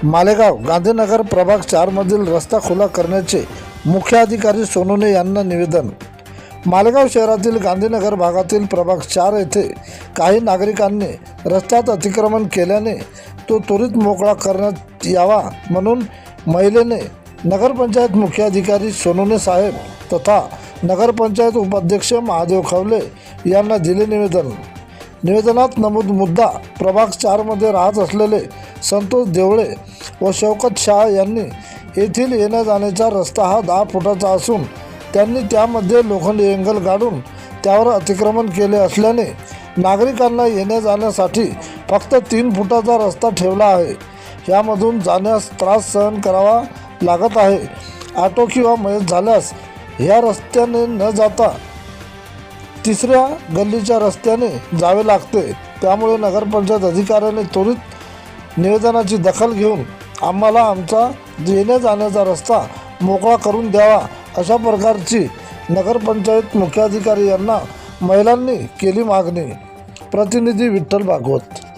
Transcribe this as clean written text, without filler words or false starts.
मालेगाव गांधीनगर प्रभाग 4 मधील रस्ता खुला करण्याचे मुख्याधिकारी सोनवणे यांना निवेदन। मालेगाव शहरातील गांधीनगर भागातील प्रभाग 4 येथे काही नागरिकांनी रस्त्यात अतिक्रमण केल्याने तो त्वरित मोकळा करण्यात यावा म्हणून महिलेने नगरपंचायत मुख्याधिकारी सोनवणे साहेब तथा नगरपंचायत उपाध्यक्ष महादेव खवले यांना दिले निवेदन। निवेदनात नमूद मुद्दा प्रभाग 4 मध्ये राहत असलेले संतोष देवळे व शौकत शाह यांनी येथील येण्या जाण्याचा रस्ता हा 10 फुटाचा असून त्यांनी त्यामध्ये लोखंडी एंगल गाडून त्यावर अतिक्रमण केले असल्याने नागरिकांना येण्या जाण्यासाठी फक्त 3 फुटाचा रस्ता ठेवला आहे। यामधून जाण्यास त्रास सहन करावा लागत आहे। ऑटो किंवा मयत झाल्यास ह्या रस्त्याने न जाता तिसऱ्या गल्लीच्या रस्त्याने जावे लागते। त्यामुळे नगरपंचायत अधिकाऱ्याने त्वरित निवेदनाची दखल घेऊन आम्हाला आमचा येण्या जाण्याचा रस्ता मोकळा करून द्यावा अशा प्रकारची नगरपंचायत मुख्याधिकारी यांना महिलांनी केली मागणी। प्रतिनिधी विठ्ठल भागवत।